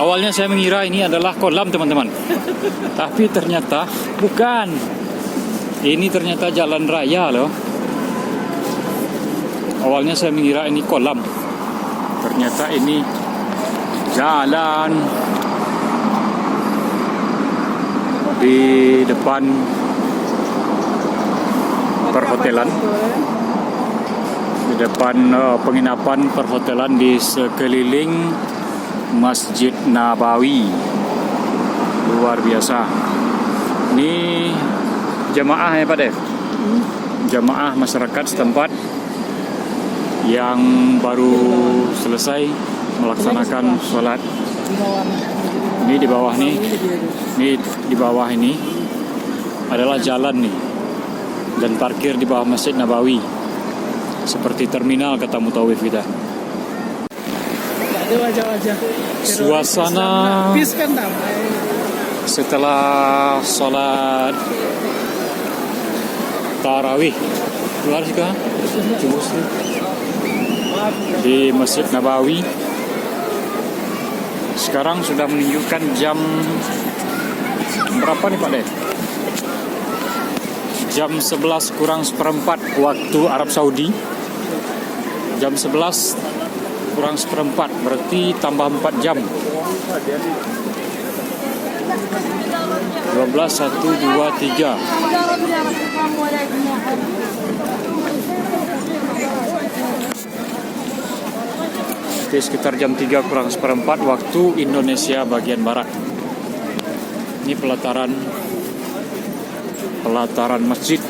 Awalnya saya mengira ini adalah kolam, teman-teman. Tapi ternyata bukan. Ini ternyata jalan raya loh. Awalnya saya mengira ini kolam. Ternyata ini jalan di depan perhotelan. Di depan penginapan perhotelan di sekeliling Masjid Nabawi. Luar biasa. Ini jamaah ya Pak Dev? Jamaah masyarakat setempat yang baru selesai melaksanakan sholat. Ini di bawah nih. Ini di bawah ini adalah jalan nih. Dan parkir di bawah Masjid Nabawi. Seperti terminal kata Mutawif kita. Ada wajah-wajah Suasana setelah sholat tarawih keluar sih kan di Masjid Nabawi. Sekarang sudah menunjukkan jam berapa nih Pak Deh? Jam 11 kurang seperempat waktu Arab Saudi. Jam 11 kurang seperempat, berarti tambah 4 jam. 12, 1, 2, 3. Oke, sekitar jam 3 kurang seperempat waktu Indonesia bagian Barat. Ini pelataran masjid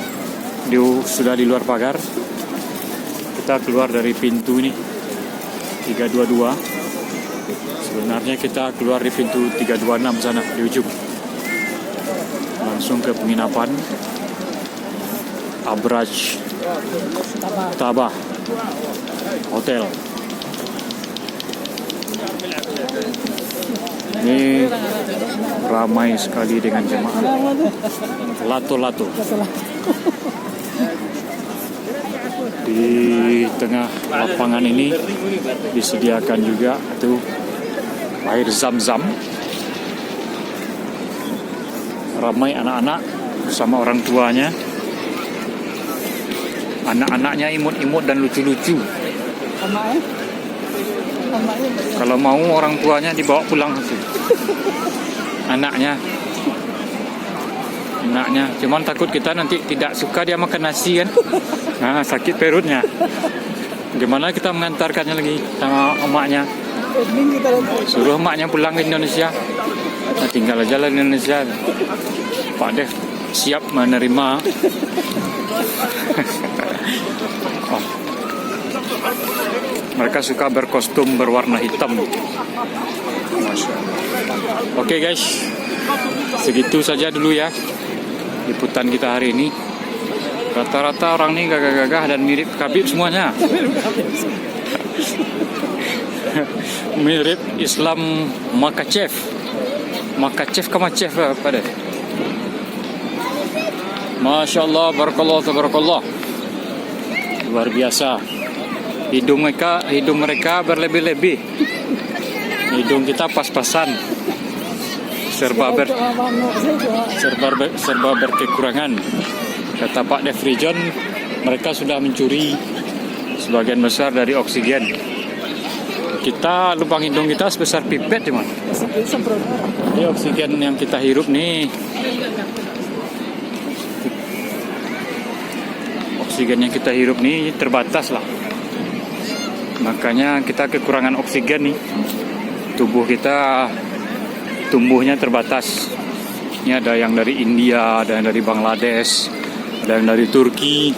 sudah di luar pagar. Kita keluar dari pintu ini 322. Sebenarnya kita keluar di pintu 326 sana di ujung. Langsung ke penginapan Abraj Tabah Hotel. Ini ramai sekali dengan jemaah. Lato-lato. Di tengah lapangan ini disediakan juga itu air zam-zam. Ramai anak-anak bersama orang tuanya. Anak-anaknya imut-imut dan lucu-lucu. Kalau mau orang tuanya dibawa pulang sih. Anaknya, cuman takut kita nanti tidak suka dia makan nasi kan. Nah, sakit perutnya. Gimana kita mengantarkannya lagi sama emaknya? Suruh emaknya pulang ke Indonesia. Nah, tinggal aja lah di Indonesia. Pak Dev siap menerima. Oh. Mereka suka berkostum berwarna hitam. Masya Allah. Oke guys, segitu saja dulu ya liputan kita hari ini. Rata-rata orang ini gagah-gagah dan mirip Khabib semuanya. Mirip Islam Makachev. Makachev Kamachev apa deh? Masya Allah, barakallah, tabarakallah. Luar biasa. Hidung mereka berlebih-lebih. Hidung kita pas-pasan. Serba berkekurangan. Kata Pak Defrijon, mereka sudah mencuri sebagian besar dari oksigen. Kita lubang hidung kita sebesar pipet, cuman. Ini oksigen yang kita hirup nih. Oksigen yang kita hirup nih terbatas lah. Makanya kita kekurangan oksigen nih. Tubuh kita tumbuhnya terbatas. Ini ada yang dari India, ada yang dari Bangladesh, ada yang dari Turki,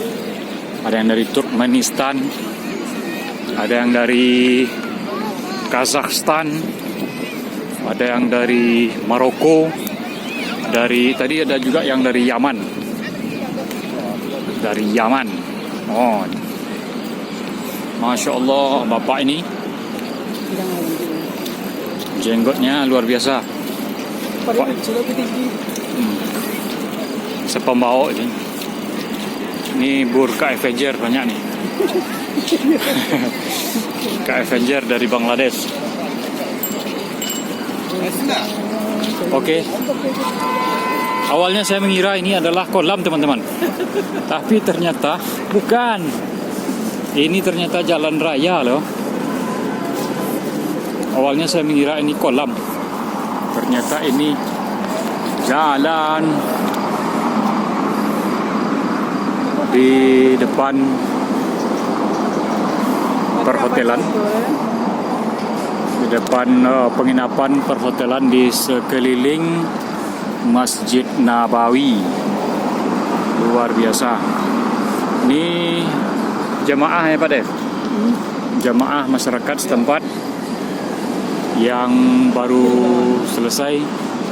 ada yang dari Turkmenistan, ada yang dari Kazakhstan, ada yang dari Maroko, tadi ada juga yang dari Yaman. Dari Yaman. Oh. Masya Allah, bapak ini jenggotnya luar biasa. Sepembawa ini. Ini burka Avenger banyak nih. Burka Avenger dari Bangladesh. Oke. Awalnya saya mengira ini adalah kolam, teman-teman. Tapi ternyata bukan. Ini ternyata jalan raya loh. Awalnya saya mengira ini kolam. Ternyata ini jalan di depan perhotelan. Di depan penginapan perhotelan di sekeliling Masjid Nabawi. Luar biasa. Ini jamaah ya Pak Dev? Jamaah masyarakat setempat yang baru selesai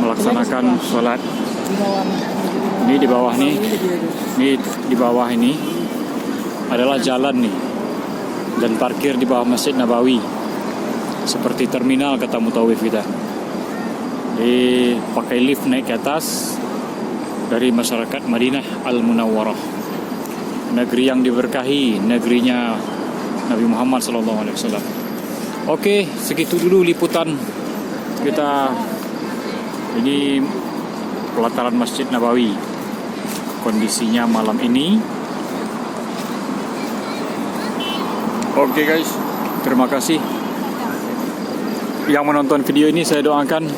melaksanakan sholat. Ini di bawah nih. Ini di bawah ini adalah jalan nih. Dan parkir di bawah Masjid Nabawi. Seperti terminal kata mutawif kita. Pakai lift naik ke atas dari masyarakat Madinah Al-Munawwarah, negeri yang diberkahi, negerinya Nabi Muhammad SAW. Oke, segitu dulu liputan kita. Ini pelataran Masjid Nabawi, kondisinya malam ini. Oke guys, terima kasih yang menonton video ini. Saya doakan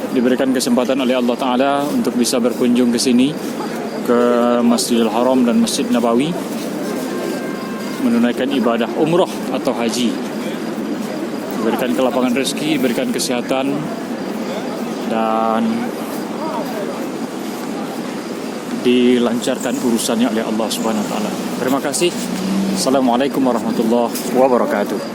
diberikan kesempatan oleh Allah Ta'ala untuk bisa berkunjung ke sini, ke Masjidil Haram dan Masjid Nabawi, menunaikan ibadah umroh atau haji. Diberikan kelapangan rezeki, diberikan kesehatan, dan dilancarkan urusannya oleh Allah Subhanahu Wa Ta'ala. Terima kasih. Assalamualaikum warahmatullahi wabarakatuh.